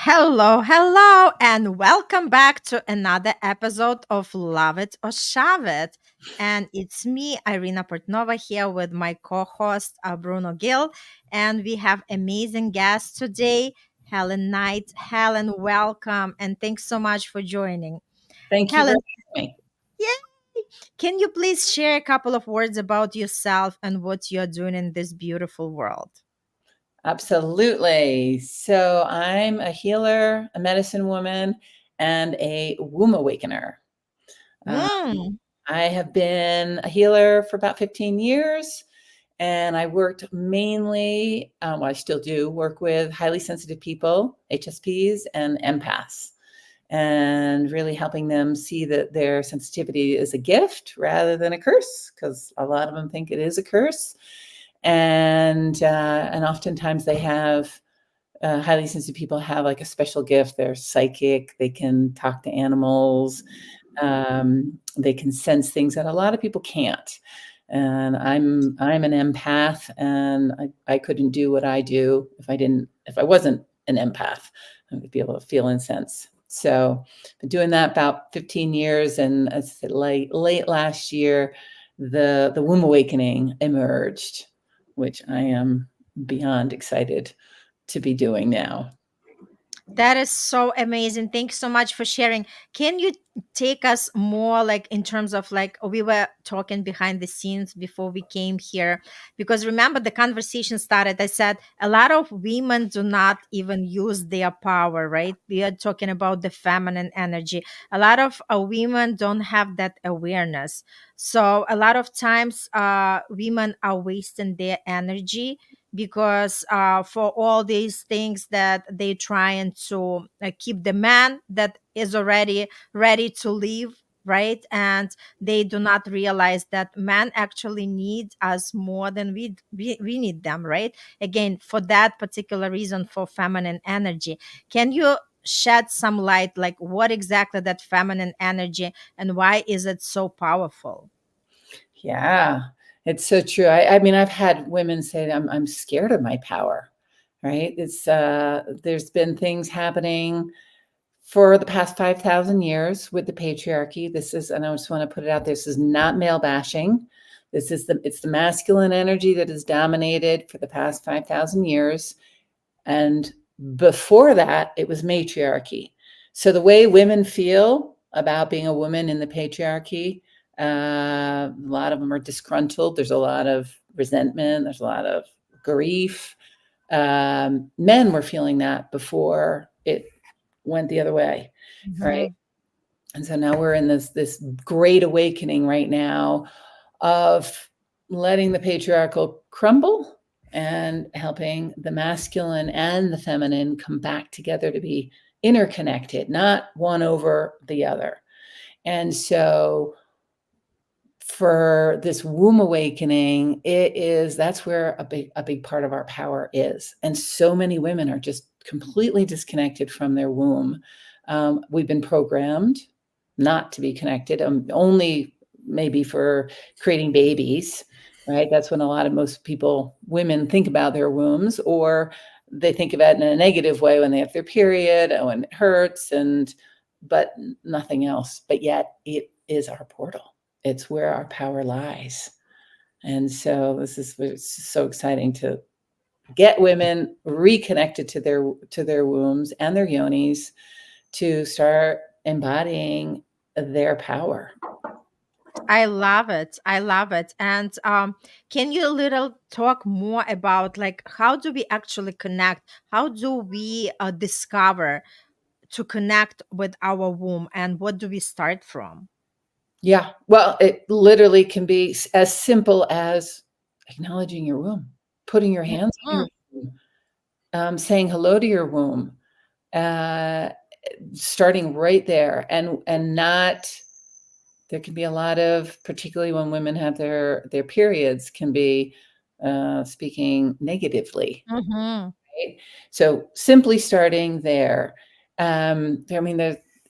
Hello, hello, and welcome back to another episode of Love It or Shove It. And it's me, Irina Portnova, here with my co host, Bruno Gill. And we have amazing guests today, Helen Knight. Helen, welcome, and thanks so much for joining. Thank you for Helen, having me. yeah, can you please share a couple of words about yourself and what you're doing in this beautiful world? Absolutely. So I'm a healer, a medicine woman, and a womb awakener. Uh, Mm, I have been a healer for about 15 years, and I worked mainly, well, I still do work with highly sensitive people, HSPs, and empaths, and really helping them see that their sensitivity is a gift rather than a curse, because a lot of them think it is a curse. And oftentimes they have highly sensitive people have like a special gift. They're psychic. They can talk to animals. They can sense things that a lot of people can't. And I'm an empath, and I couldn't do what I do if I wasn't an empath. I would be able to feel and sense. So been doing that about 15 years, and as I said, late last year, the womb awakening emerged, which I am beyond excited to be doing now. that is so amazing. Thanks so much for sharing. Can you take us more like in terms of like we were talking behind the scenes before we came here? Because remember the conversation started. I said a lot of women do not even use their power, right? We are talking about the feminine energy. A lot of women don't have that awareness. So a lot of times women are wasting their energy because for all these things that they trying to keep the man that is already ready to leave, right? And they do not realize that men actually need us more than we need them, right? Again, for that particular reason, for feminine energy. Can you shed some light like what exactly that feminine energy and why is it so powerful? Yeah, it's so true. I mean, I've had women say, I'm scared of my power, right? There's been things happening for the past 5,000 years with the patriarchy. And I just want to put it out there, this is not male bashing. It's the masculine energy that has dominated for the past 5,000 years. And before that, it was matriarchy. So the way women feel about being a woman in the patriarchy, a lot of them are disgruntled. There's a lot of resentment. There's a lot of grief. Men were feeling that before it went the other way, right? Mhm. And so now we're in this great awakening right now of letting the patriarchal crumble and helping the masculine and the feminine come back together to be interconnected, not one over the other. And so for this womb awakening, that's where a big part of our power is. And so many women are just completely disconnected from their womb. We've been programmed not to be connected, only maybe for creating babies, right? That's when most people, women, think about their wombs, or they think of it in a negative way when they have their period and when it hurts, but nothing else. But yet it is our portal. It's where our power lies. And so it's so exciting to get women reconnected to their wombs and their yonis to start embodying their power. I love it. I love it. And can you a little talk more about like how do we actually connect? How do we discover to connect with our womb, and what do we start from? Yeah. Well, it literally can be as simple as acknowledging your womb, putting your hands on Mhm. your womb, saying hello to your womb, uh, starting right there, and not. There can be a lot of, particularly when women have their periods, can be speaking negatively. Mhm. Right? So simply starting there. I mean,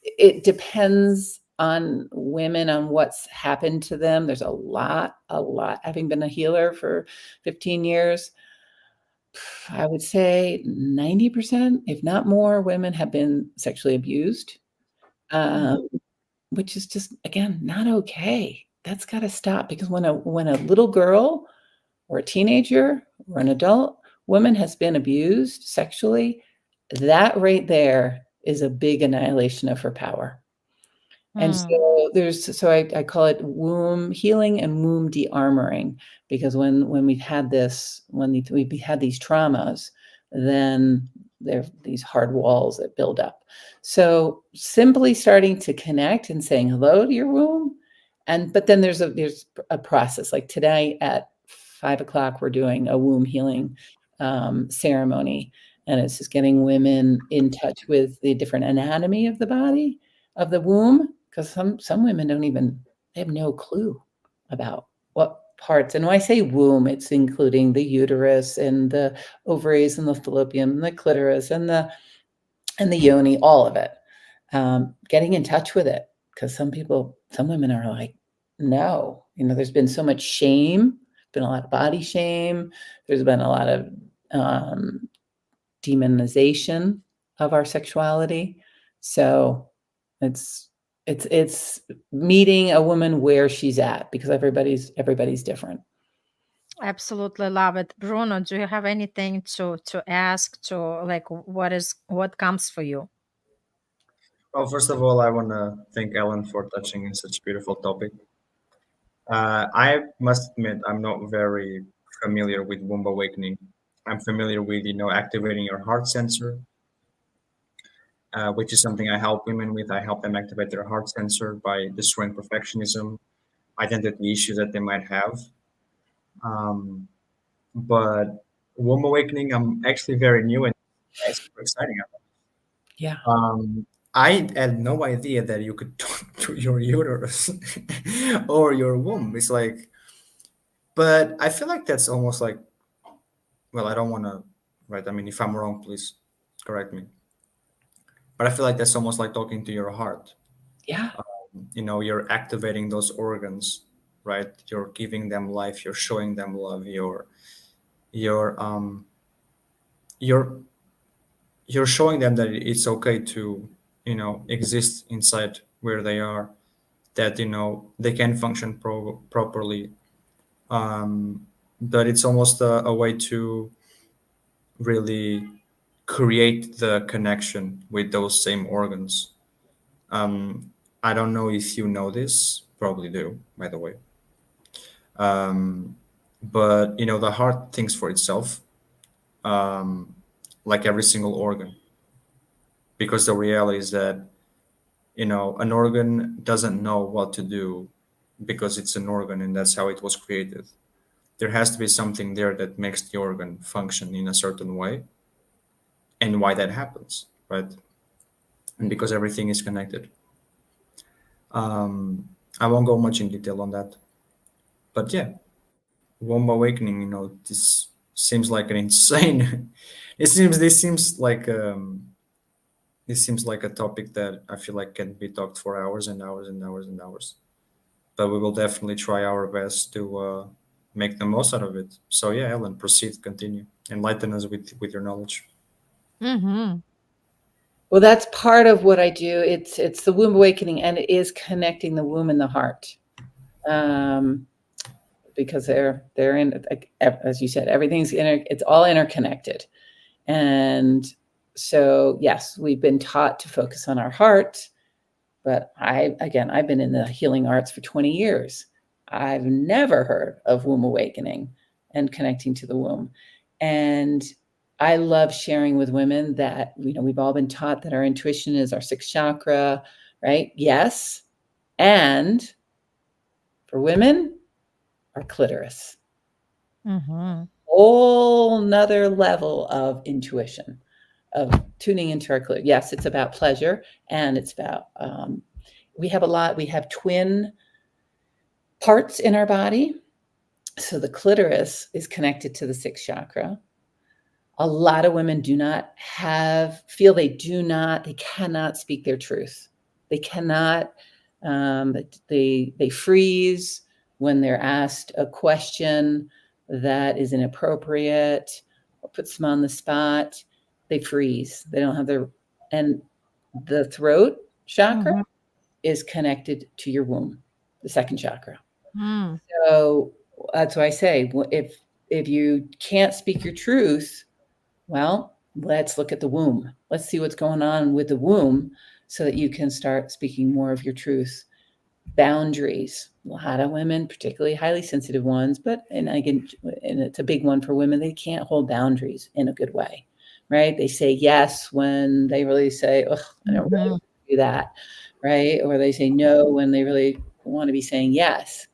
it depends on women, on what's happened to them. There's a lot. Having been a healer for 15 years, I would say 90%, if not more, women have been sexually abused, Mm. um, which is just, again, not okay. That's got to stop, because when a little girl or a teenager or an adult woman has been abused sexually, that right there is a big annihilation of her power. And Mm. I call it womb healing and womb de-armoring, because when we've had this, we've had these traumas, then there are these hard walls that build up. So simply starting to connect and saying hello to your womb, but then there's a process. Like today at 5 o'clock, we're doing a womb healing ceremony, and it's just getting women in touch with the different anatomy of the body, of the womb, because some women don't even, they have no clue about what parts. And when I say womb, it's including the uterus and the ovaries and the fallopian and the clitoris and the yoni, all of it. Getting in touch with it, because some women are like, no, there's been so much shame, been a lot of body shame, there's been a lot of um, demonization of our sexuality. So it's it's meeting a woman where she's at, because everybody's different. Absolutely love it. Bruno, do you have anything to ask, to like what comes for you? Well, first of all, I want to thank Ellen for touching in such a beautiful topic. I must admit, I'm not very familiar with womb awakening. I'm familiar with, activating your heart sensor, which is something I help women with. I help them activate their heart sensor by destroying perfectionism, identity issues that they might have. Um, but womb awakening, I'm actually very new and it's super exciting. Yeah. Um, I had no idea that you could talk to your uterus or your womb. It's like, but I feel like that's almost like, well, I don't want to, right? I mean, if I'm wrong, please correct me. But I feel like that's almost like talking to your heart. Yeah. You're activating those organs, right? You're giving them life. You're showing them love. You're you're you're showing them that it's okay to, exist inside where they are, that they can function properly, but it's almost a way to really create the connection with those same organs. I don't know if you know this, probably do, by the way. um, but the heart thinks for itself, um, like every single organ, because the reality is that an organ doesn't know what to do because it's an organ and that's how it was created. There has to be something there that makes the organ function in a certain way, and why that happens, right? And because everything is connected. I won't go much in detail on that, but yeah, womb awakening. This seems like an insane. This seems like a topic that I feel like can be talked for hours and hours and hours and hours. But we will definitely try our best to make the most out of it. So yeah, Ellen, proceed, continue, enlighten us with your knowledge. Mm-hmm. Well, that's part of what I do. It's the womb awakening, and it is connecting the womb and the heart, um, because they're in, like, as you said, it's all interconnected. And so, yes, we've been taught to focus on our heart, but I've been in the healing arts for 20 years. I've never heard of womb awakening and connecting to the womb. And I love sharing with women that, we've all been taught that our intuition is our sixth chakra, right? Yes. And for women, our clitoris, Mm-hmm. whole nother level of intuition, of tuning into our clitoris. Yes, it's about pleasure, and it's about, we have twin parts in our body. So the clitoris is connected to the sixth chakra. A lot of women feel they cannot speak their truth. They cannot, they freeze when they're asked a question that is inappropriate, or puts them on the spot, they freeze. They don't have their, and the throat chakra Mhm. is connected to your womb, the second chakra. Mm. So that's why I say, if you can't speak your truth, well, let's look at the womb. Let's see what's going on with the womb so that you can start speaking more of your truth. Boundaries. A lot of women, particularly highly sensitive ones, and it's a big one for women, they can't hold boundaries in a good way, right? They say yes when they really say, oh, I don't really Mhm. do that, right? Or they say no when they really want to be saying yes.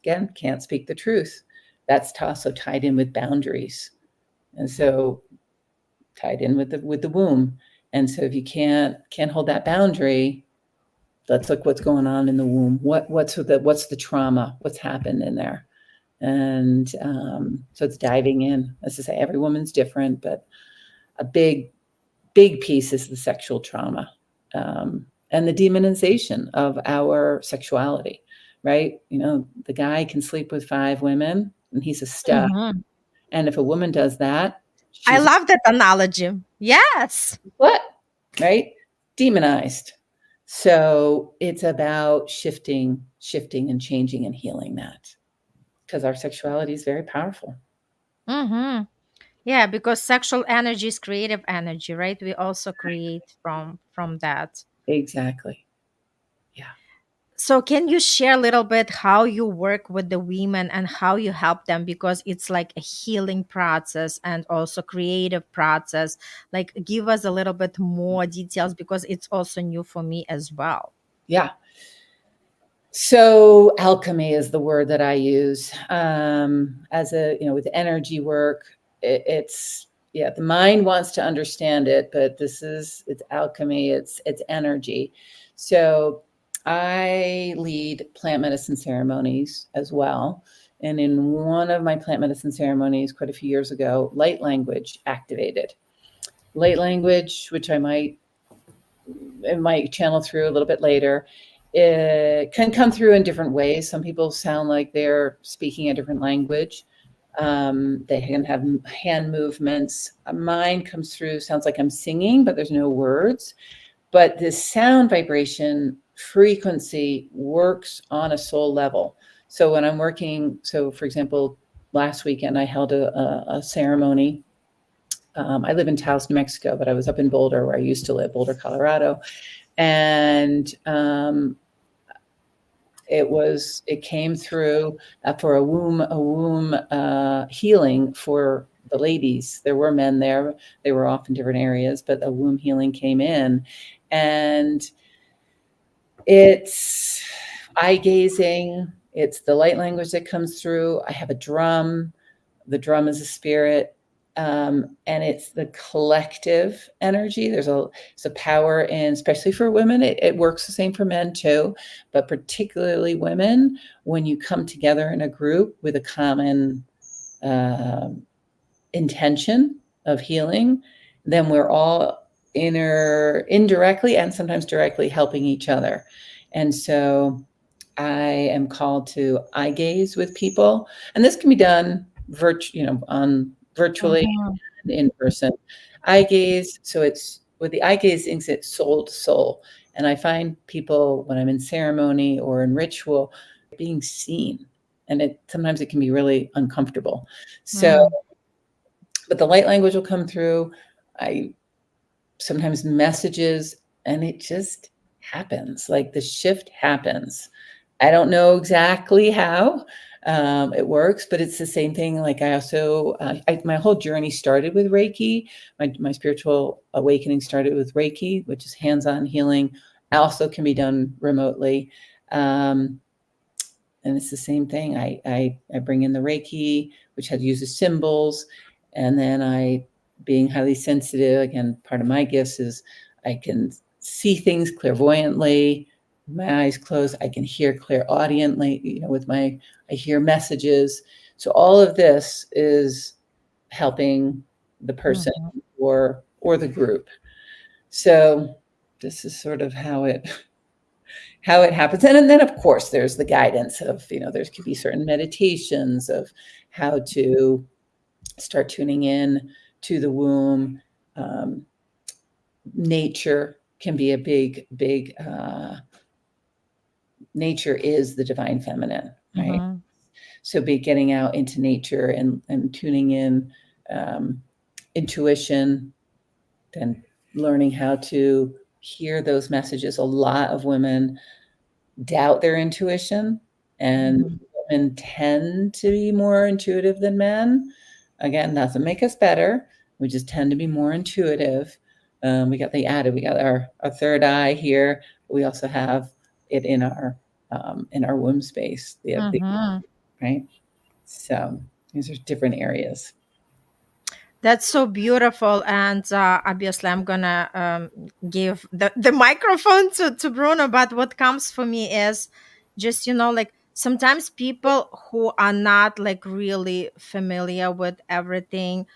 Again, can't speak the truth. That's also tied in with boundaries. And so tied in with the womb. And so if you can't hold that boundary, let's look what's going on in the womb. What's the trauma? What's happened in there? And so it's diving in. As I say, every woman's different, but a big piece is the sexual trauma, and the demonization of our sexuality. Right? The guy can sleep with 5 women, and he's a stud. Mhm. And if a woman does that, I she's love that analogy. Yes. what? Right? Demonized. So it's about shifting and changing and healing that, because our sexuality is very powerful. Mhm. Yeah, because sexual energy is creative energy, right? We also create from that. Exactly. Yeah. So can you share a little bit how you work with the women and how you help them, because it's like a healing process and also creative process. Like give us a little bit more details because it's also new for me as well. Yeah. So alchemy is the word that I use, as with energy work. It's yeah, the mind wants to understand it, but it's alchemy. It's energy. So I lead plant medicine ceremonies as well. And in one of my plant medicine ceremonies, quite a few years ago, light language activated. Light language, which it might channel through a little bit later. It can come through in different ways. Some people sound like they're speaking a different language. They can have hand movements. Mine comes through, sounds like I'm singing, but there's no words. But this sound vibration frequency works on a soul level. So when I'm working, so for example, last weekend I held a ceremony. I live in Taos, New Mexico, but I was up in Boulder, where I used to live, Boulder, Colorado. And it came through for a womb healing for the ladies. There were men there. They were off in different areas, but a womb healing came in. And it's eye gazing. It's the light language that comes through. I have a drum. The drum is a spirit. And it's the collective energy. There's a power in, especially for women. It works the same for men too, but particularly women, when you come together in a group with a common uh, intention of healing, then we're all indirectly and sometimes directly helping each other. And so I am called to eye gaze with people, and this can be done on virtually Mhm. and in person. Eye gaze, so it's with the eye gaze, it's soul to soul. And I find people when I'm in ceremony or in ritual being seen, and sometimes it can be really uncomfortable. So, Mm. but the light language will come through. I sometimes messages, and it just happens. Like the shift happens. I don't know exactly how it works, but it's the same thing. Like I also, my whole journey started with Reiki. My spiritual awakening started with Reiki, which is hands-on healing. Also can be done remotely. And it's the same thing. I bring in the Reiki, which uses symbols, and then being highly sensitive, again, part of my gifts is I can see things clairvoyantly. My eyes closed, I can hear clairaudiently. I hear messages. So all of this is helping the person Mhm. or the group. So this is sort of how it happens. And then of course there's the guidance of, there could be certain meditations of how to start tuning in to the womb. Um, Nature can be a big nature is the divine feminine, right? Mm-hmm. So be getting out into nature and tuning in, um, intuition, then learning how to hear those messages. A lot of women doubt their intuition, and Mm-hmm. women tend to be more intuitive than men. Again, doesn't make us better. We just tend to be more intuitive. We got the added. We got our third eye here. But we also have it in our womb space. The Mm-hmm. right. So these are different areas. That's so beautiful. And obviously, I'm going to give the microphone to Bruno. But what comes for me is just, like sometimes people who are not like really familiar with everything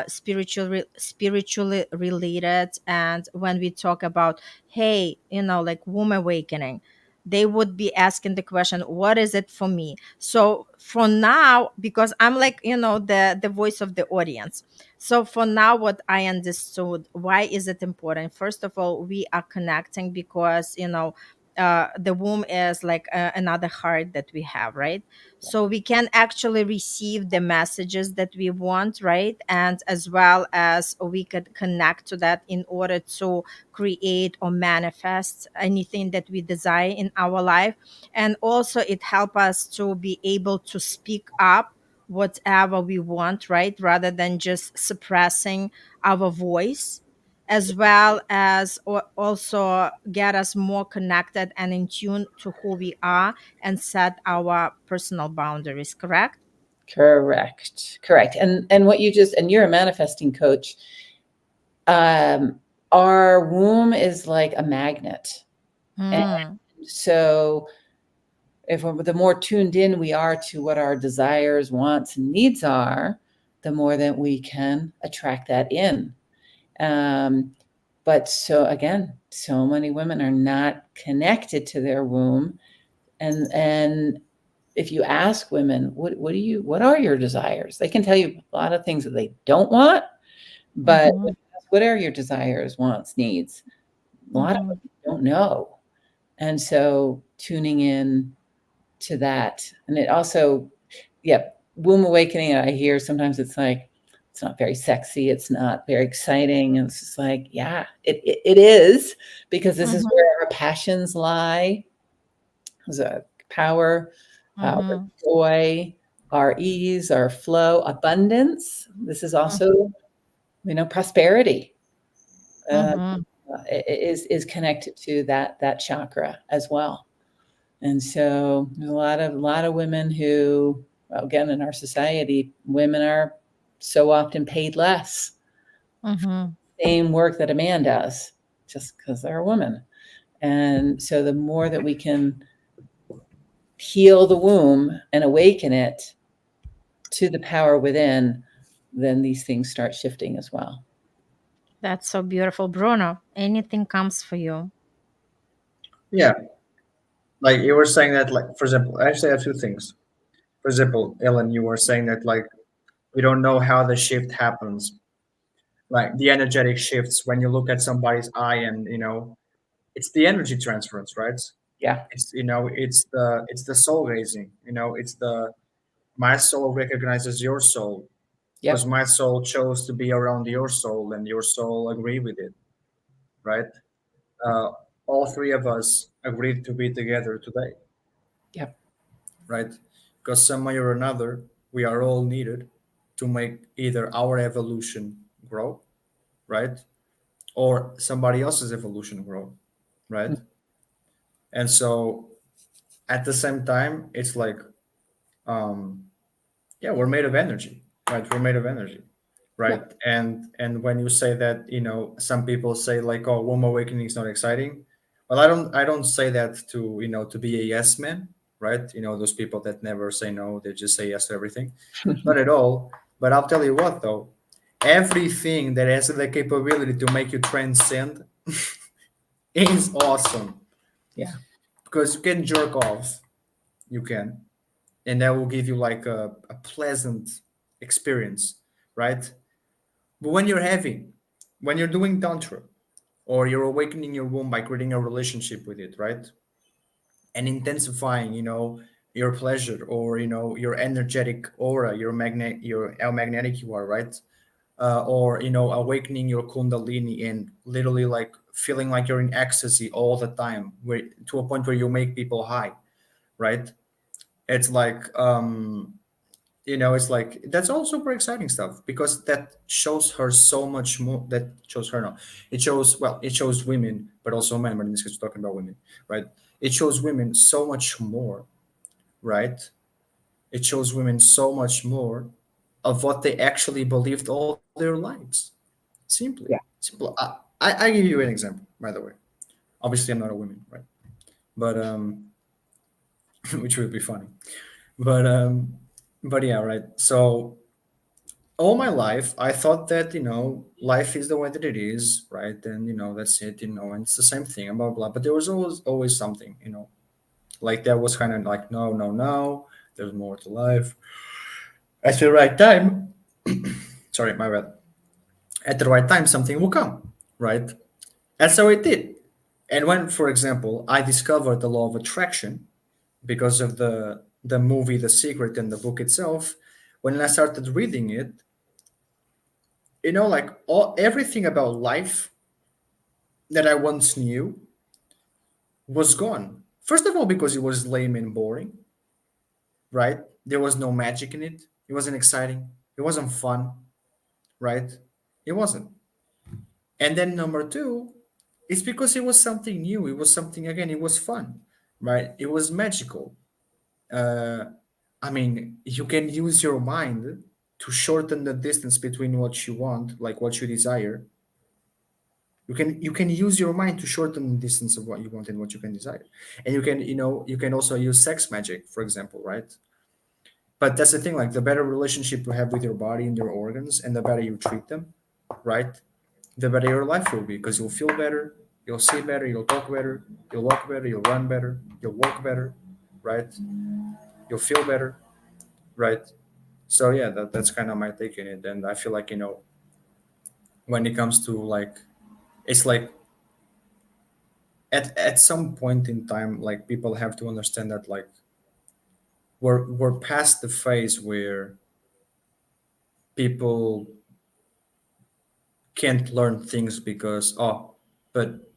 spiritually related. And when we talk about, hey, like womb awakening, they would be asking the question, what is it for me? So for now, because I'm like, the voice of the audience, so for now, what I understood, why is it important? First of all, we are connecting because, the womb is like another heart that we have, right? So we can actually receive the messages that we want, right? And as well as we could connect to that in order to create or manifest anything that we desire in our life. And also it helps us to be able to speak up whatever we want, right? Rather than just suppressing our voice, as well as also get us more connected and in tune to who we are and set our personal boundaries, correct? Correct. And what you just and you're a manifesting coach. Um, our womb is like a magnet, and Mm, so if the more tuned in we are to what our desires, wants, and needs are, the more that we can attract that in. Um, but so again, so many women are not connected to their womb, and if you ask women, what are your desires? They can tell you a lot of things that they don't want, but mm-hmm, what are your desires, wants, needs? A lot of mm-hmm, them don't know. And so tuning in to that. And it also, yeah, womb awakening, I hear sometimes it's like, it's not very sexy. It's not very exciting. And it's just like, yeah, it is, because this is mm-hmm, where our passions lie. There's a power, our mm-hmm, joy, our ease, our flow, abundance. This is also, prosperity. Uh, mm-hmm. is connected to that chakra as well. And so there's a lot of women who, well, again, in our society, women are so often paid less. Mm-hmm. Same work that a man does, just because they're a woman. And so the more that we can heal the womb and awaken it to the power within, then these things start shifting as well. That's so beautiful. Bruno, anything comes for you? Yeah, like you were saying that, like for example, actually I have two things. For example, Ellen, you were saying that like we don't know how the shift happens, like the energetic shifts when you look at somebody's eye, and it's the energy transference, right? Yeah. It's the soul raising. It's the my soul recognizes your soul because Yep. my soul chose to be around your soul and your soul agree with it, right? uh, all three of us agreed to be together today, Yep. right? Because some way or another we are all needed to make either our evolution grow, right, or somebody else's evolution grow, right? And so at the same time it's like, um yeah, we're made of energy, right? We're made of energy, right? Yep. And when you say that, some people say like, oh, womb awakening is not exciting. Well, I don't say that to be a yes man, right? Those people that never say no, they just say yes to everything. Not at all. But I'll tell you what though, everything that has the capability to make you transcend is awesome, Yeah. because you can jerk off, you can, and that will give you like a pleasant experience. right? But when you're heavy, when you're doing tantra, or you're awakening your womb by creating a relationship with it, right? And intensifying, your pleasure, or your energetic aura, how magnetic you are, right? Or awakening your kundalini and literally like feeling like you're in ecstasy all the time, where to a point where you make people high, right? It's like it's like that's all super exciting stuff, because that shows her so much more. That shows her, no, it shows, well, it shows women, but also men, but in this case we're talking about women, right? It shows women so much more, right? It shows women so much more of what they actually believed all their lives. Simply, Yeah. simple. I give you an example, by the way. Obviously, I'm not a woman, right? But which would be funny. But yeah, right. So all my life, I thought that life is the way that it is, right? And that's it, and it's the same thing, blah blah. But there was always something, like that was kind of like no, no, no. There's more to life. At the right time, sorry, my bad. At the right time, something will come, right? And so it did. And when, for example, I discovered the law of attraction because of the movie The Secret and the book itself, when I started reading it, like everything about life that I once knew was gone. First of all, because it was lame and boring, right? There was no magic in it. It wasn't exciting. It wasn't fun, right? It wasn't. And then number two, it's because it was something new. It was something, again, it was fun, right? It was magical. Uh, I mean, you can use your mind to shorten the distance between what you want, like what you desire. You can use your mind to shorten the distance of what you want and what you can desire. And you can also use sex magic, for example, right? But that's the thing, like the better relationship you have with your body and your organs, and the better you treat them, right? The better your life will be, because you'll feel better, you'll see better, you'll talk better, you'll walk better, you'll run better, you'll work better, right? You'll feel better, right? So yeah, that's kind of my take in it. And I feel like, when it comes to like, it's like at some point in time, like people have to understand that like we're past the phase where people can't learn things because, oh, but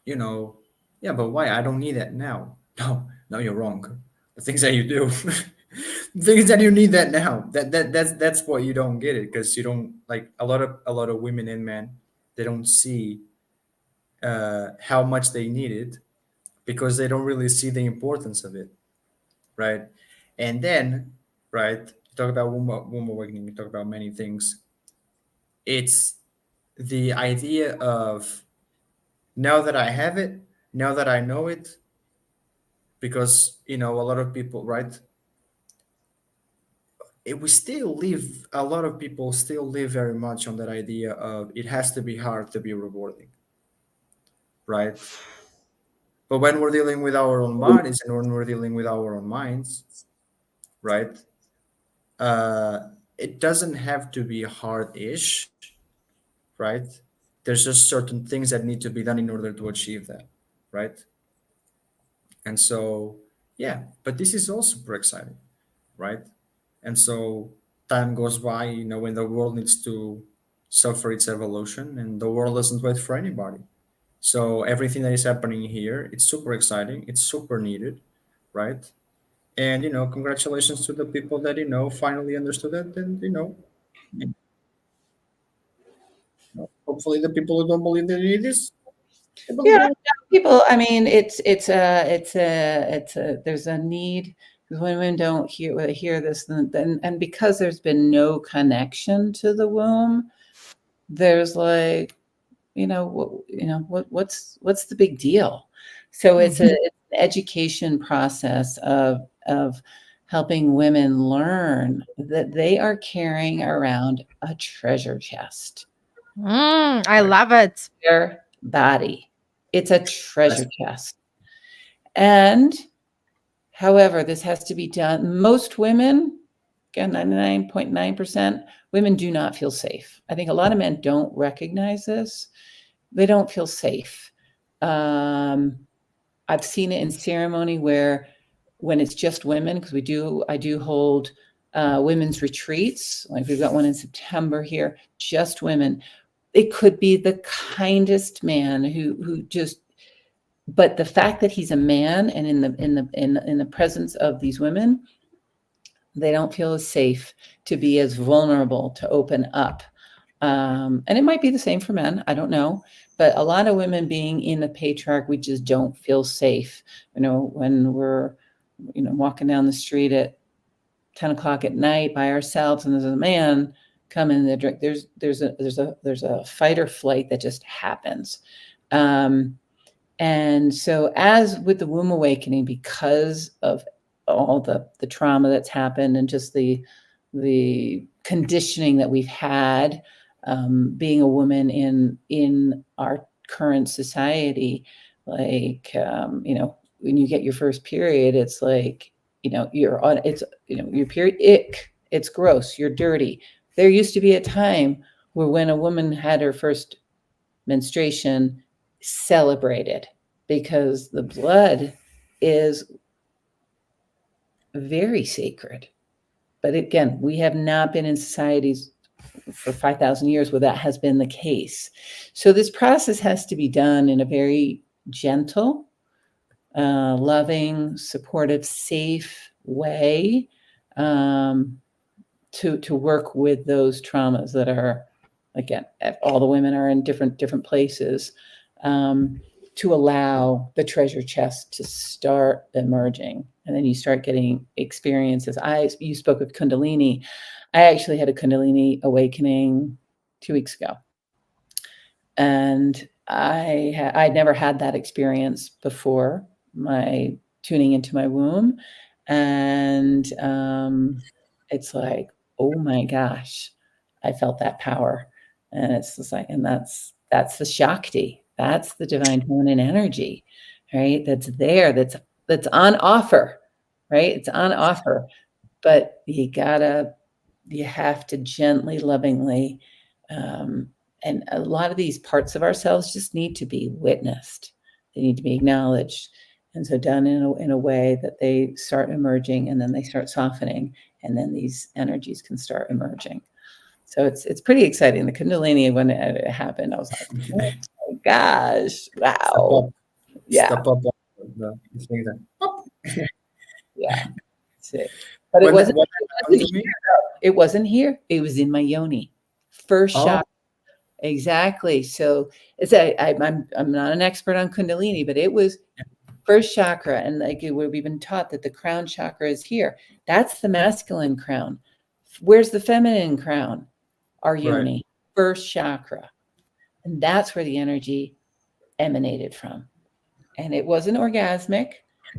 you know yeah, but why, I don't need that now. No, no, you're wrong. The things that you do, things that you need that now, that's what you don't get it, because you don't, like, a lot of women and men, they don't see how much they need it, because they don't really see the importance of it, right? And then, right, you talk about womb awakening, you talk about many things. It's the idea of, now that I have it, now that I know it, because a lot of people, right, we still live, a lot of people still live very much on that idea of it has to be hard to be rewarding, right? But when we're dealing with our own bodies and when we're dealing with our own minds, right, uh it doesn't have to be hard-ish, right? There's just certain things that need to be done in order to achieve that, right? And so, yeah, but this is all super exciting, right? And so time goes by, when the world needs to suffer its evolution, and the world doesn't wait for anybody. So everything that is happening here, it's super exciting, it's super needed, right? And congratulations to the people that finally understood that, and hopefully the people who don't believe that it is, they believe Yeah, it. people, I mean, there's a need, because when women don't hear this, then and because there's been no connection to the womb, there's like, what's the big deal? So it's Mhm. an education process of helping women learn that they are carrying around a treasure chest, I Right. love it. their body. It's a That's treasure chest. And however, this has to be done. Most women again, 99.9%, women do not feel safe. I think a lot of men don't recognize this. They don't feel safe. I've seen it in ceremony where when it's just women, because I do hold women's retreats. Like we've got one in September here, just women. It could be the kindest man who just, but the fact that he's a man and in the presence of these women, they don't feel as safe to be as vulnerable to open up. And it might be the same for men. I don't know. But a lot of women being in the patriarch, we just don't feel safe. When we're, walking down the street at 10 o'clock at night by ourselves and there's a man coming in the drink, there's a fight or flight that just happens. And so as with the womb awakening, because of all the trauma that's happened and just the conditioning that we've had, being a woman in our current society, like, when you get your first period, it's like, you're on, your period, it's gross, you're dirty. There used to be a time where when a woman had her first menstruation, celebrated, because the blood is very sacred. But again, we have not been in societies for 5,000 years where that has been the case. So this process has to be done in a very gentle, loving, supportive, safe way, to work with those traumas that are, again, all the women are in different places, to allow the treasure chest to start emerging. And then you start getting experiences. You spoke of Kundalini. I actually had a Kundalini awakening 2 weeks ago. And I'd never had that experience before my tuning into my womb. And it's like, oh my gosh, I felt that power. And it's just like, and that's the Shakti. That's the divine feminine energy, right? That's there. That's on offer, right? It's on offer. But you have to gently, lovingly, and a lot of these parts of ourselves just need to be witnessed. They need to be acknowledged. And so done in a way that they start emerging and then they start softening, and then these energies can start emerging. So it's pretty exciting. The Kundalini, when it happened, I was like, oh my gosh, wow. Yeah. Step up the thing that. Yeah. But it When wasn't, it happened to me, it wasn't here. It was in my yoni. First oh, shot. Exactly. So I'm not an expert on Kundalini, but it was first chakra. And like we've been taught that the crown chakra is here. That's the masculine crown. Where's the feminine crown? Our yoni, right. first chakra. And that's where the energy emanated from. And it wasn't orgasmic.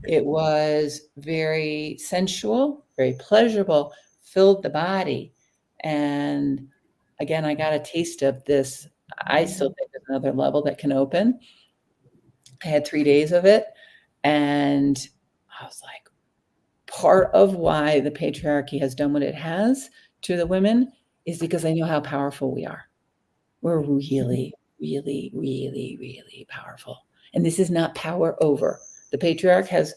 It was very sensual, very pleasurable, filled the body. And again, I got a taste of this. I still think there's another level that can open. I had 3 days of it. And I was like, part of why the patriarchy has done what it has to the women is because they know how powerful we are. We're really, really, really, really powerful. And this is not power over. The patriarch has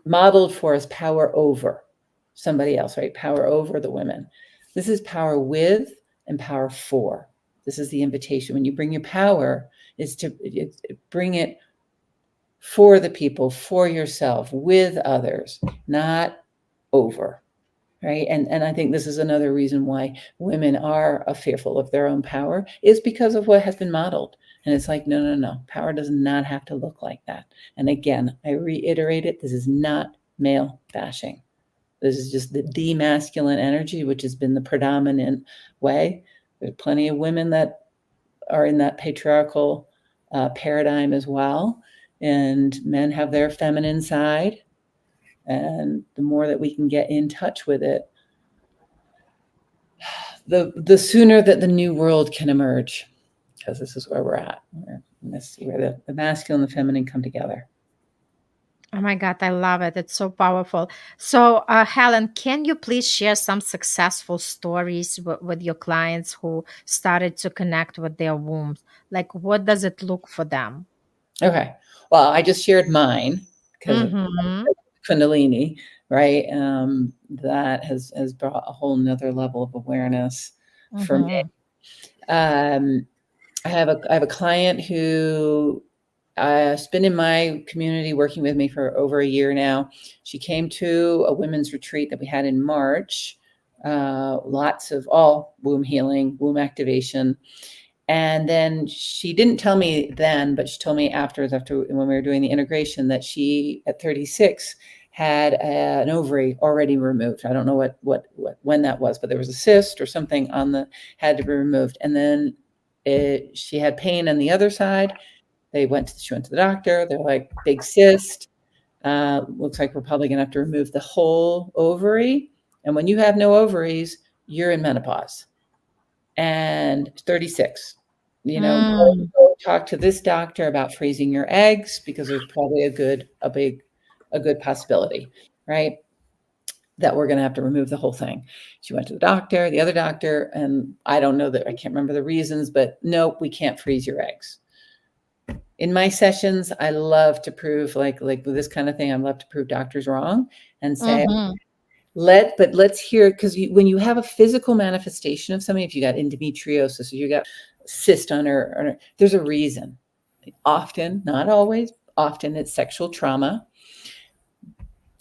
modeled for us power over somebody else, right? Power over the women. This is power with and power for. This is the invitation. When you bring your power, is to bring it for the people, for yourself, with others, not over, right? And I think this is another reason why women are fearful of their own power, is because of what has been modeled. And it's like, no. Power does not have to look like that. And again, I reiterate it. This is not male bashing. This is just the demasculine energy, which has been the predominant way. There's plenty of women that are in that patriarchal paradigm as well. And men have their feminine side. And the more that we can get in touch with it, the sooner that the new world can emerge, because this is where we're at. Where the masculine and the feminine come together. Oh my God, I love it. It's so powerful. So, Helen, can you please share some successful stories with your clients who started to connect with their wombs? Like, what does it look for them? Okay. Well, I just shared mine because of Mm-hmm. Kundalini, right? That has brought a whole nother level of awareness for me. Mm-hmm. Um, I have a client who has been in my community working with me for over a year now. She came to a women's retreat that we had in March. Lots of all womb healing, womb activation. And then she didn't tell me then, but she told me afterwards, after when we were doing the integration, that she at 36 had an ovary already removed. I don't know what when that was, but there was a cyst or something on the had to be removed. And then she had pain on the other side. She went to the doctor. They're like, big cyst. Looks like we're probably gonna have to remove the whole ovary. And when you have no ovaries, you're in menopause and 36. Mm. Go talk to this doctor about freezing your eggs because there's probably a good possibility, right? That we're going to have to remove the whole thing. She went to the doctor, the other doctor, and I don't know that I can't remember the reasons, but nope, we can't freeze your eggs. In my sessions, I love to prove like with this kind of thing, I love to prove doctors wrong and say, Mm-hmm. let's hear, because when you have a physical manifestation of something, if you got endometriosis or you got cyst on her, there's a reason. Often, not always, often it's sexual trauma,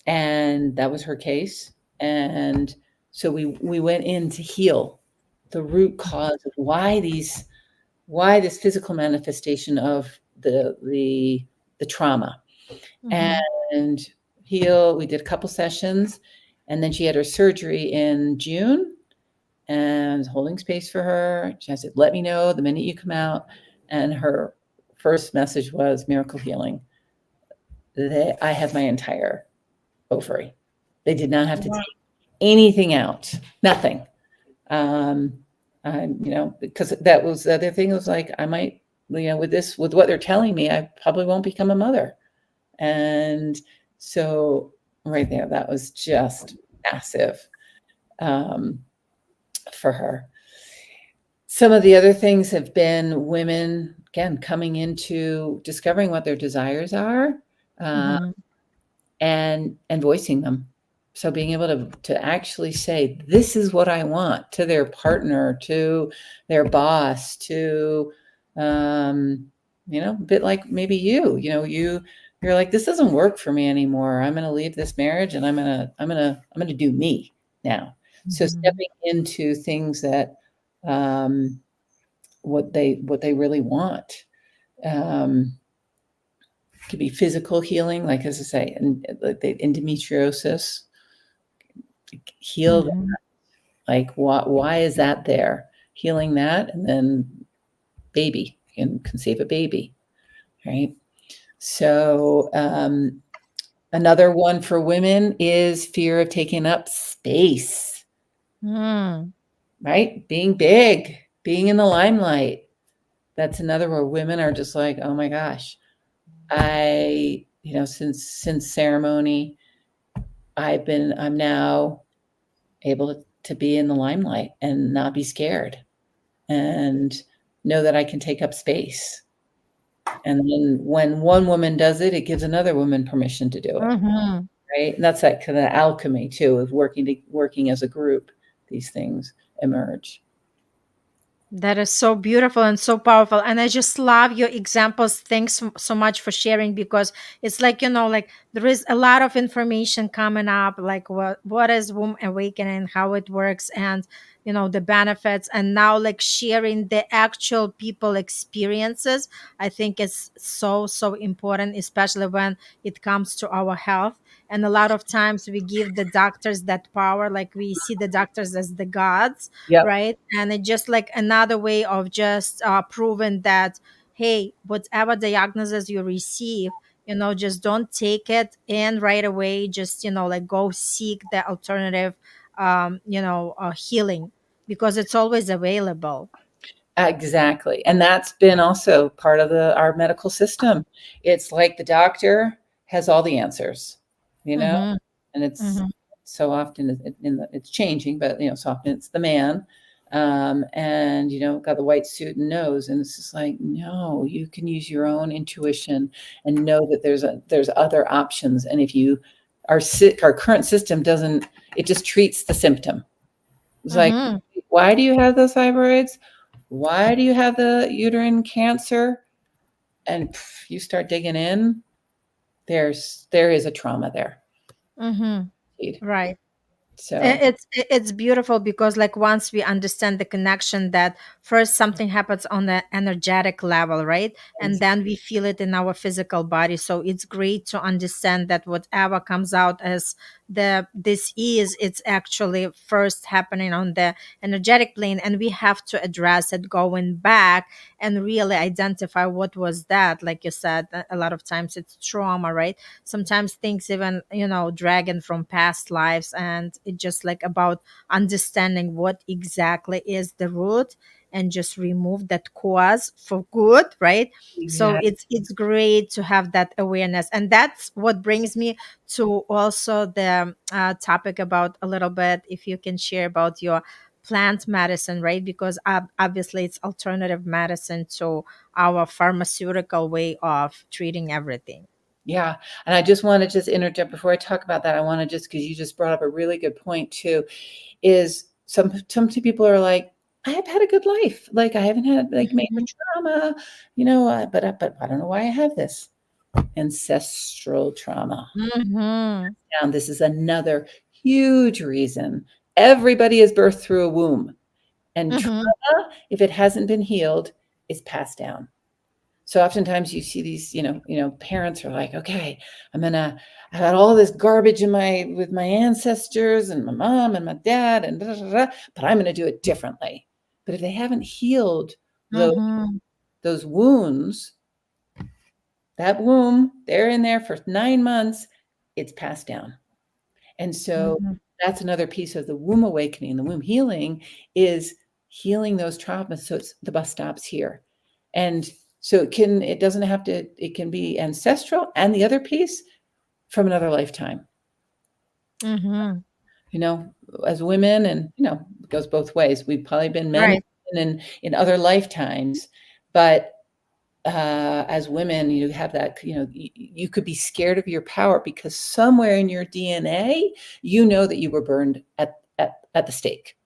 and that was her case. And so we went in to heal the root cause of why this physical manifestation of the trauma, Mm-hmm. and heal. We did a couple sessions, and then she had her surgery in June, and holding space for her. She said, "Let me know the minute you come out." And her first message was miracle healing. I have my entire ovary. They did not have to Wow. take anything out, nothing. Um, because that was the other thing was like, I might, with what they're telling me, I probably won't become a mother. And so right there, that was just massive um, for her. Some of the other things have been women, again, coming into discovering what their desires are, uh, Mm-hmm. and voicing them. So being able to actually say, this is what I want to their partner, to their boss, to a bit like maybe you're like, this doesn't work for me anymore. I'm gonna leave this marriage and I'm gonna do me now. So Mm-hmm. stepping into things that um what they really want. Um could be physical healing, like as I say, and like the endometriosis, heal that. Mm-hmm. Like why is that there? Healing that, and then baby, you can conceive a baby, right? So another one for women is fear of taking up space, Mm. right? Being big, being in the limelight. That's another where women are just like, oh my gosh, since ceremony, I'm now able to be in the limelight and not be scared and know that I can take up space. And then when one woman does it, it gives another woman permission to do it, Mm-hmm. right? And that's that kind of alchemy too, of working as a group. These things emerge. That is so beautiful and so powerful. And I just love your examples. Thanks so much for sharing because it's like, like there is a lot of information coming up, like what is womb awakening, how it works, and the benefits. And now like sharing the actual people experiences, I think is so, so important, especially when it comes to our health. And a lot of times we give the doctors that power, like we see the doctors as the gods, Yep. right? And it's just like another way of just proving that, hey, whatever diagnosis you receive, just don't take it in right away. Just, like go seek the alternative, healing because it's always available. Exactly. And that's been also part of our medical system. It's like the doctor has all the answers, Mm-hmm. and it's Mm-hmm. so often it's changing, but so often it's the man, and got the white suit and nose, and it's just like, no, you can use your own intuition and know that there's other options, and if you are sick, our current system doesn't, it just treats the symptom. It's like, Mm-hmm. why do you have those fibroids? Why do you have the uterine cancer? And you start digging in, there is a trauma there. Mm-hmm. Indeed. Right. So It's beautiful because like once we understand the connection, that first something happens on the energetic level, right, and then we feel it in our physical body. So it's great to understand that whatever comes out as the disease, it's actually first happening on the energetic plane, and we have to address it going back and really identify what was that. Like you said, a lot of times it's trauma, right? Sometimes things even dragging from past lives, and it just like about understanding what exactly is the root and just remove that cause for good, right? So exactly. it's great to have that awareness, and that's what brings me to also the topic about a little bit, if you can share about your plant medicine, right? Because obviously it's alternative medicine to our pharmaceutical way of treating everything. Yeah. And I just want to just interject before I talk about that. I want to just, because you just brought up a really good point too, is some people are like, I have had a good life. Like I haven't had like major Mhm. trauma, but I don't know why I have this ancestral trauma. Mhm. And this is another huge reason. Everybody is birthed through a womb, and Mhm. trauma, if it hasn't been healed, is passed down. So oftentimes you see these, parents are like, okay, I got all this garbage with my ancestors and my mom and my dad and da, da, da, but I'm gonna do it differently. But if they haven't healed those Mhm. those wounds, that womb, they're in there for 9 months, it's passed down. And so Mhm. that's another piece of the womb awakening, the womb healing is healing those traumas. So the bus stops here. And so it doesn't have to, it can be ancestral, and the other piece from another lifetime, Mhm. you know, as women, and, it goes both ways. We've probably been men Right. in other lifetimes, but as women, you have that, you could be scared of your power because somewhere in your DNA, that you were burned at the stake,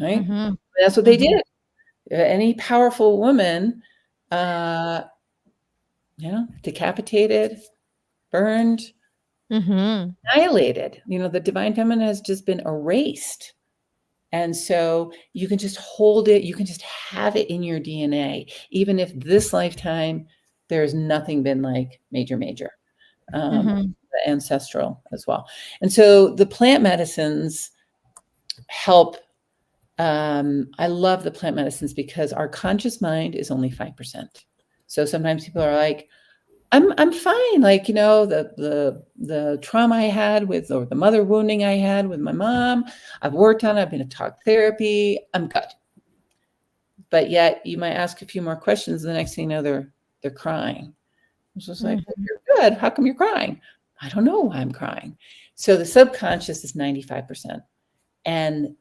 right? Mhm. That's what they Mhm. did. Any powerful woman, uh, decapitated, burned, Mhm. annihilated. The divine feminine has just been erased. And so you can just hold it, you can just have it in your DNA, even if this lifetime there's nothing been like major, Mhm. ancestral as well. And so the plant medicines help. I love the plant medicines because our conscious mind is only 5%. So sometimes people are like, I'm fine. Like, the trauma I had or the mother wounding I had with my mom, I've worked on it, I've been to talk therapy, I'm good. But yet you might ask a few more questions, and the next thing you know, they're crying. It's just like, well, Mhm. you're good. How come you're crying? I don't know why I'm crying. So the subconscious is 95%. And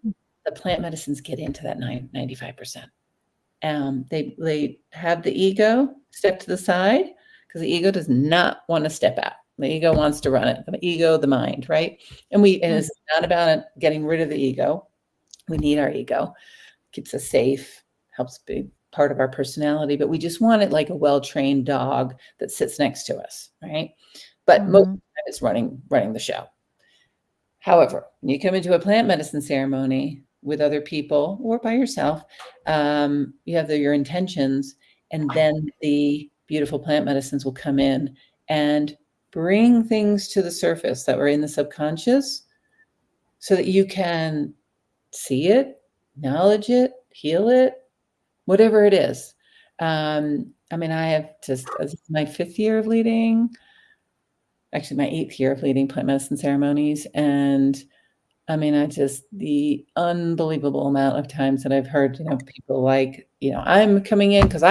the plant medicines get into that 95%. They have the ego step to the side because the ego does not want to step out. The ego wants to run it. The ego, the mind, right? And Mhm. it's not about getting rid of the ego. We need our ego. Keeps us safe, helps be part of our personality, but we just want it like a well-trained dog that sits next to us, right? But most of Mhm. the time it's running the show. However, when you come into a plant medicine ceremony with other people or by yourself, you have your intentions, and then the beautiful plant medicines will come in and bring things to the surface that were in the subconscious so that you can see it, acknowledge it, heal it, whatever it is. I have this is my 5th year of leading, actually my 8th year of leading plant medicine ceremonies. And the unbelievable amount of times that I've heard, people like, I'm coming in because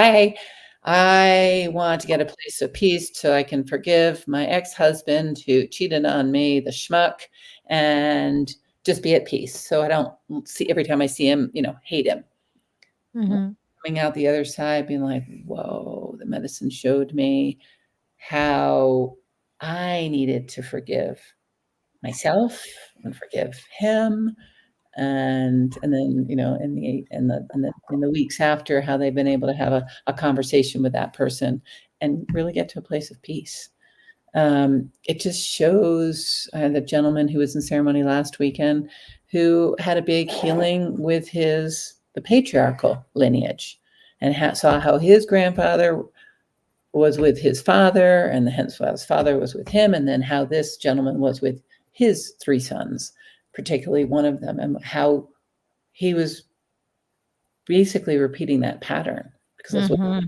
I want to get a place of peace so I can forgive my ex-husband who cheated on me, the schmuck, and just be at peace. So I don't see every time I see him, hate him. Mm-hmm. Coming out the other side, being like, whoa, the medicine showed me how I needed to forgive myself and forgive him. And then in the weeks after, how they've been able to have a conversation with that person and really get to a place of peace. It just shows the gentleman who was in ceremony last weekend who had a big healing with the patriarchal lineage and saw how his grandfather was with his father, and hence his father was with him, and then how this gentleman was with his three sons, particularly one of them, and how he was basically repeating that pattern because that's what, Mm-hmm.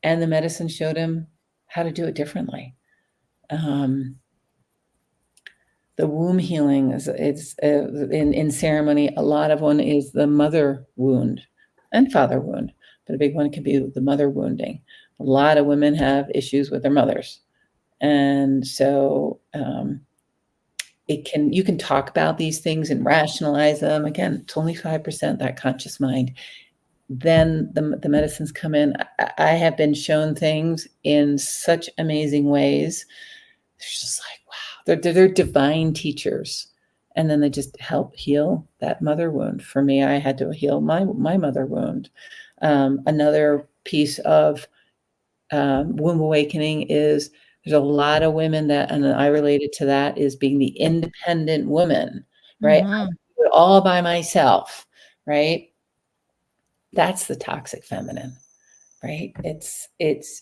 and the medicine showed him how to do it differently. Um, the womb healing is it's in ceremony. A lot of one is the mother wound and father wound, but a big one can be the mother wounding. A lot of women have issues with their mothers, and so you can talk about these things and rationalize them. Again, it's only 5% that conscious mind. Then the medicines come in. I have been shown things in such amazing ways. It's just like, wow, they're divine teachers. And then they just help heal that mother wound. For me, I had to heal my mother wound. Another piece of womb awakening is there's a lot of women and I related to that, is being the independent woman, right? I Mm-hmm. do it all by myself, right? That's the toxic feminine, right?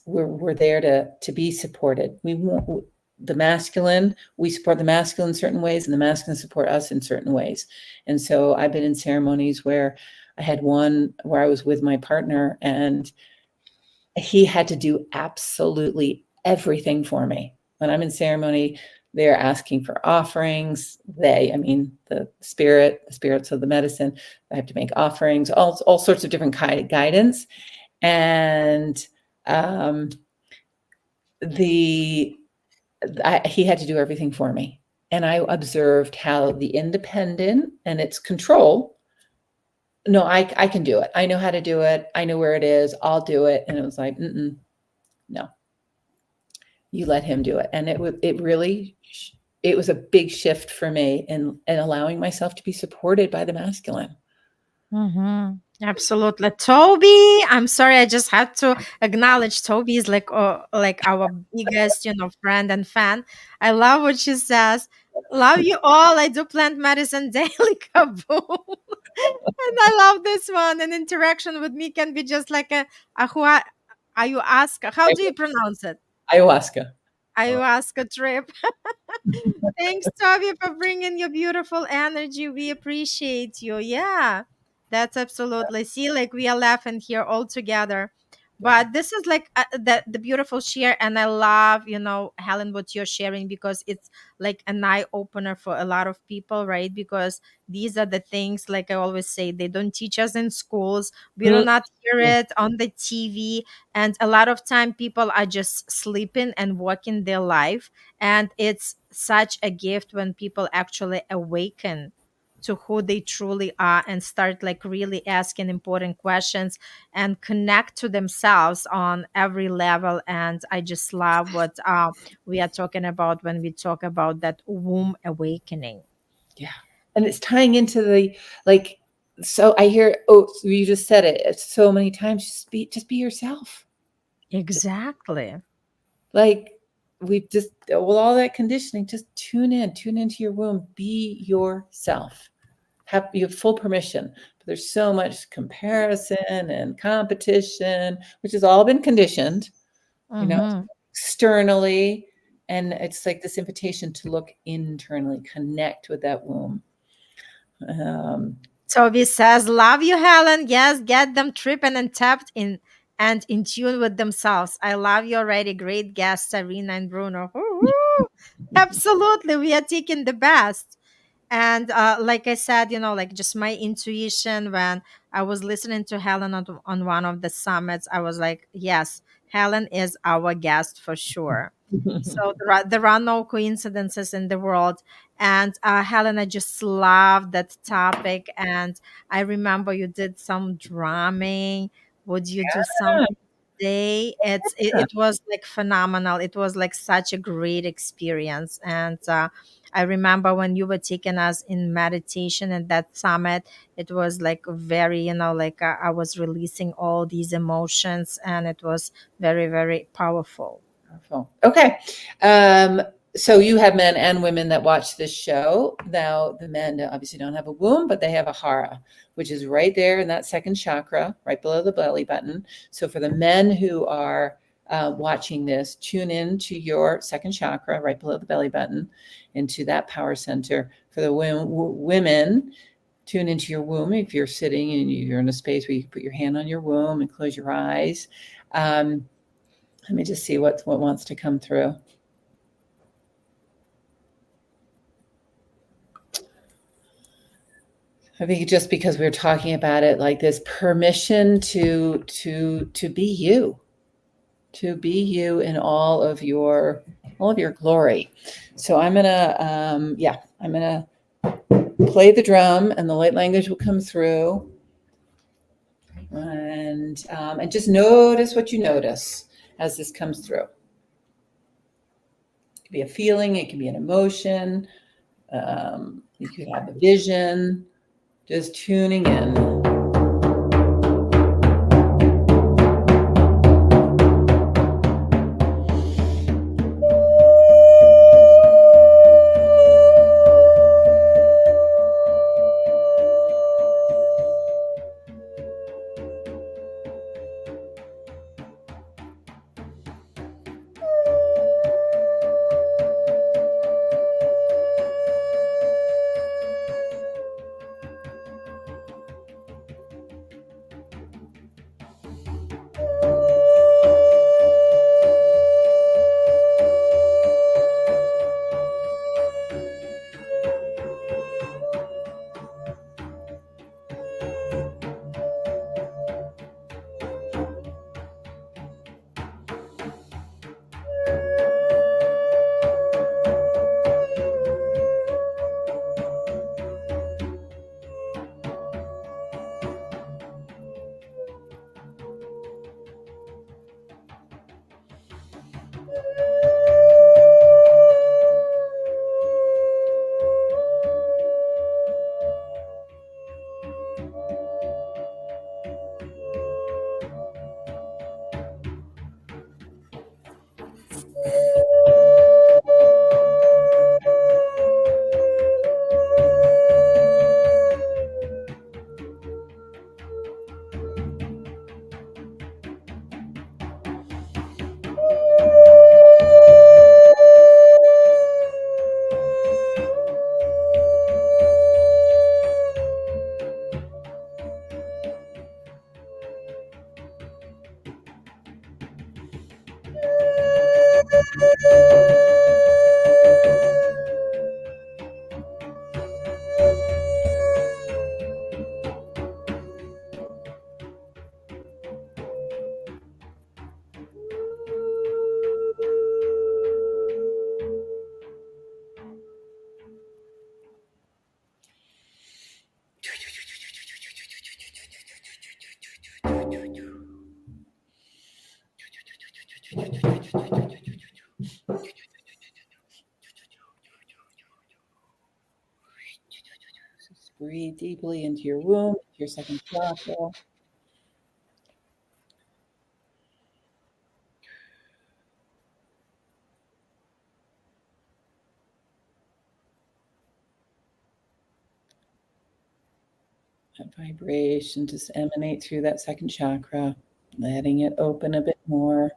We're there to be supported. We want the masculine. We support the masculine in certain ways, and the masculine support us in certain ways. And so I've been in ceremonies where I had one where I was with my partner, and he had to do absolutely everything for me. When I'm in ceremony, they're asking for offerings. I mean, the spirits of the medicine. I have to make offerings, all sorts of different kind of guidance. And um, the he had to do everything for me. And I observed how the independent and its control. No, I can do it. I know how to do it. I know where it is. I'll do it. And it was like, no, you let him do it. And it was a big shift for me in allowing myself to be supported by the masculine. Mm-hmm. Absolutely. Toby, I'm sorry, I just had to acknowledge Toby is like our biggest, friend and fan. I love what she says. Love you all. I do plant medicine daily. Kaboom. And I love this one. An interaction with me can be just like ayahuasca. How do you pronounce it? Ayahuasca. Ayahuasca trip. Thanks, Toby, for bringing your beautiful energy. We appreciate you. Yeah, that's absolutely. See, like we are laughing here all together. Yeah. But this is like the beautiful share, and I love, Helen, what you're sharing because it's like an eye opener for a lot of people, right? Because these are the things, like I always say, they don't teach us in schools. We do Mm, not hear it on the TV, and a lot of time people are just sleeping and walking their life, and it's such a gift when people actually awaken to who they truly are and start like really asking important questions and connect to themselves on every level. And I just love what we are talking about when we talk about that womb awakening. yeah. And it's tying into like, so I hear, oh, so you just said it so many times. Just be yourself. Exactly. Like we just, with all that conditioning, just tune into your womb, be yourself. You have full permission. But there's so much comparison and competition, which has all been conditioned, you know, Mm-hmm. externally. And it's like this invitation to look internally, connect with that womb. Toby says, "Love you, Helen. Yes, get them tripping and tapped in and in tune with themselves. I love you already. Great guests, Serena and Bruno. Woo-hoo. Absolutely, we are taking the best. And like I said, like just my intuition, when I was listening to Helen on one of the summits, I was like, yes, Helen is our guest for sure. So there are no coincidences in the world. And Helen, I just love that topic. And I remember you did some drumming. Would you do something today? It was like phenomenal. It was like such a great experience. And I remember when you were taking us in meditation at that summit, it was like very, like I was releasing all these emotions, and it was very, very powerful. Powerful. Okay. Um, so you have men and women that watch this show. Now, the men obviously don't have a womb, but they have a hara, which is right there in that second chakra, right below the belly button. So for the men who are watching this, tune in to your second chakra, right below the belly button, into that power center. For the women, tune into your womb. If you're sitting and you're in a space where you can put your hand on your womb and close your eyes. Let me just see what wants to come through. I think just because we're talking about it like this, permission to be you, to be you in all of your glory. So I'm gonna play the drum, and the light language will come through, and just notice what you notice as this comes through. It could be a feeling, it can be an emotion, you could have a vision. Just tuning in. Breathe deeply into your womb, your second chakra. That vibration just emanate through that second chakra, letting it open a bit more.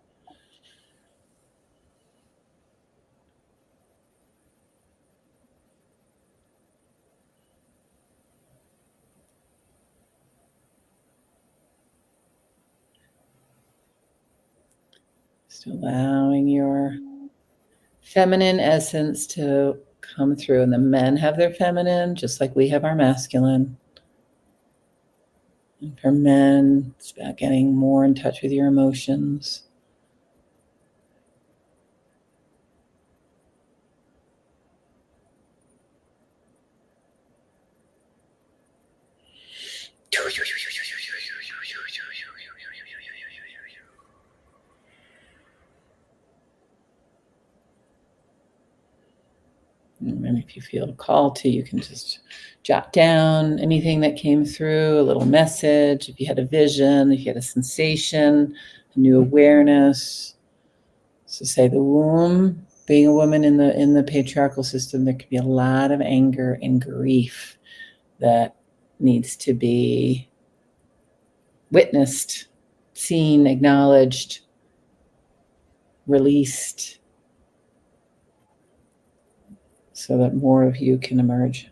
Just allowing your feminine essence to come through. And the men have their feminine, just like we have our masculine. And for men, it's about getting more in touch with your emotions. And if you feel called to, you can just jot down anything that came through, a little message. If you had a vision, if you had a sensation, a new awareness. So say the womb, being a woman in the patriarchal system, there could be a lot of anger and grief that needs to be witnessed, seen, acknowledged, released, so that more of you can emerge.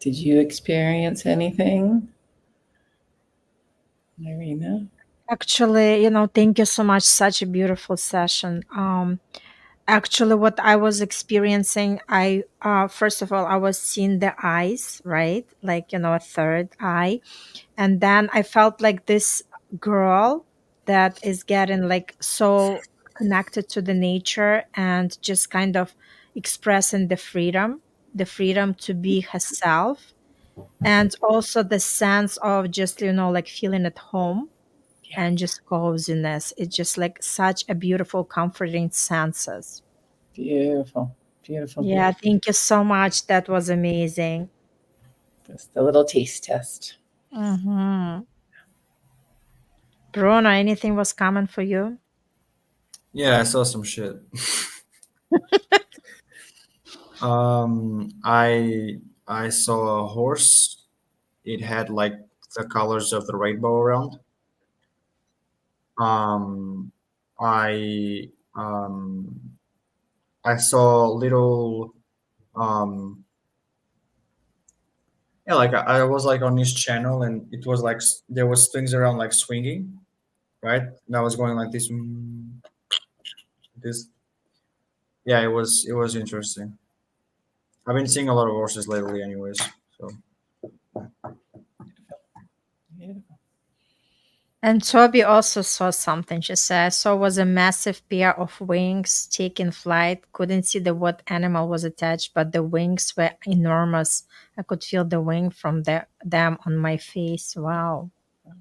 Did you experience anything, Irina? Actually, thank you so much. Such a beautiful session. Actually, what I was experiencing, I first of all, I was seeing the eyes, right? Like, a third eye. And then I felt like this girl that is getting like so connected to the nature and just kind of expressing the freedom to be herself, and also the sense of just, like feeling at home Yeah, and just coziness. It's just like such a beautiful, comforting senses. beautiful, beautiful, Yeah, beautiful. thank you so much. That was amazing. Just a little taste test. Hmm. Bruno, anything was coming for you? Yeah, I saw some shit. I saw a horse. It had like the colors of the rainbow around. Um, I I saw little um yeah, like I was like on this channel, and it was like there was things around like swinging, right? And I was going like this, this. Yeah, it was interesting. I've been seeing a lot of horses lately, anyways. So Beautiful. And Toby also saw something. She said, I saw was a massive pair of wings taking flight. Couldn't see the what animal was attached, but the wings were enormous. I could feel the wing from them on my face. Wow. Wow.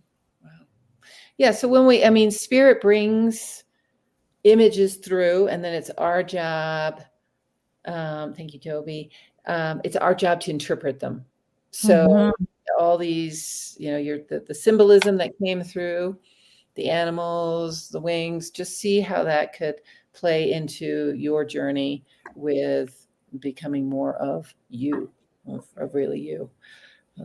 Yeah. So I mean, spirit brings images through, and then it's our job. Thank you, Toby. It's our job to interpret them. So Mm-hmm. all these, the symbolism that came through, the animals, the wings, just see how that could play into your journey with becoming more of you, of really you.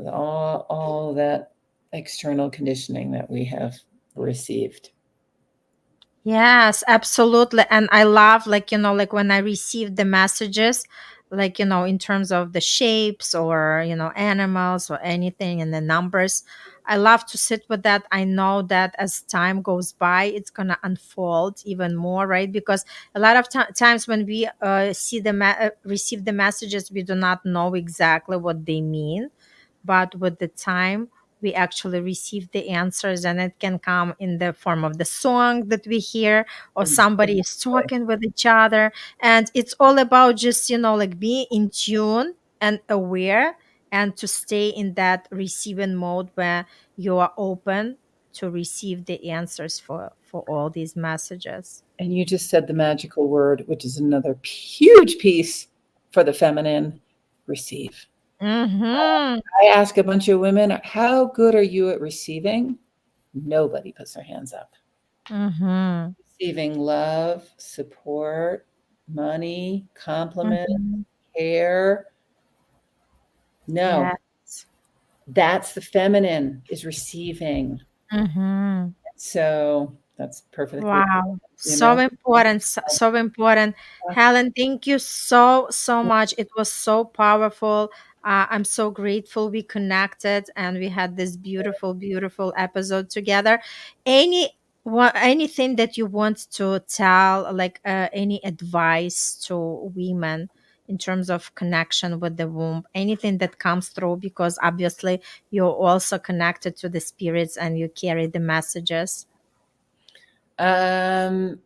All that external conditioning that we have received. Yes, absolutely. And I love, like, like when I receive the messages, like, in terms of the shapes or, animals or anything and the numbers. I love to sit with that. I know that as time goes by, it's going to unfold even more, right? Because a lot of times when we receive the messages, we do not know exactly what they mean, but with the time we actually receive the answers, and it can come in the form of the song that we hear, or somebody is Exactly. talking with each other. And it's all about just, like being in tune and aware, and to stay in that receiving mode where you are open to receive the answers for all these messages. And you just said the magical word, which is another huge piece for the feminine: receive. Mm-hmm. I ask a bunch of women, how good are you at receiving? Nobody puts their hands up. Mm-hmm. Receiving love, support, money, compliment, Mm-hmm. care. No, Yes. that's the feminine is receiving. Mm-hmm. So that's perfectly, Wow, you so know. important, so important. Helen, thank you so, so much. It was so powerful. I'm so grateful we connected and we had this beautiful, beautiful episode together. Anything that you want to tell, like any advice to women in terms of connection with the womb, anything that comes through, because obviously you're also connected to the spirits and you carry the messages. Um,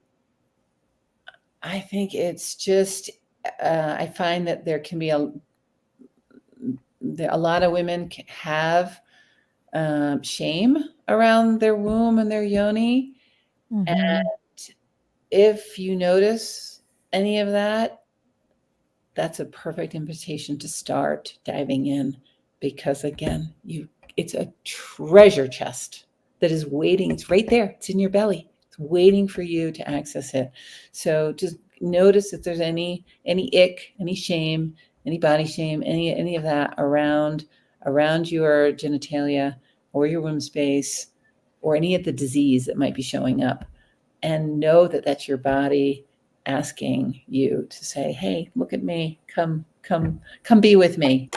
I think it's just, I find that there can be a lot of women have shame around their womb and their yoni. And Mm-hmm. if you notice any of that, that's a perfect invitation to start diving in, because again, it's a treasure chest that is waiting. It's right there. It's in your belly. It's waiting for you to access it. So just notice if there's any ick, any shame, any body shame, any of that around your genitalia or your womb space, or any of the disease that might be showing up, and know that that's your body asking you to say, "Hey, look at me. Come be with me."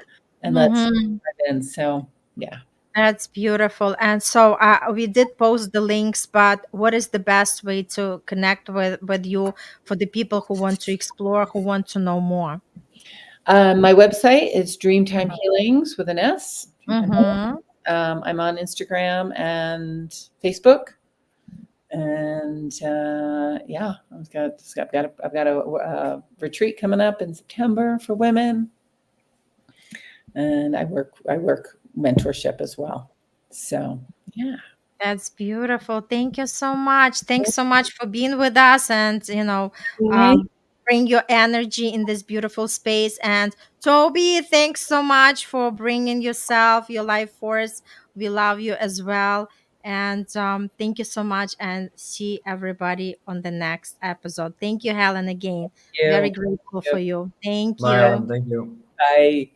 And let's Mm-hmm. dive in. So, yeah. That's beautiful. And so we did post the links, but what is the best way to connect with you for the people who want to explore, who want to know more? My website is Dreamtime Healings with an S. Dreamtime Healings. Mm-hmm. I'm on Instagram and Facebook, and yeah, I've got a retreat coming up in September for women, and I work mentorship as well. So yeah. That's beautiful. Thank you so much. Thanks so much for being with us and, Okay. um, bring your energy in this beautiful space. And Toby, thanks so much for bringing yourself, your life force. We love you as well. And thank you so much. And see everybody on the next episode. Thank you, Helen, again. Very You. grateful for you. Thank Bye. you. Thank you. Bye.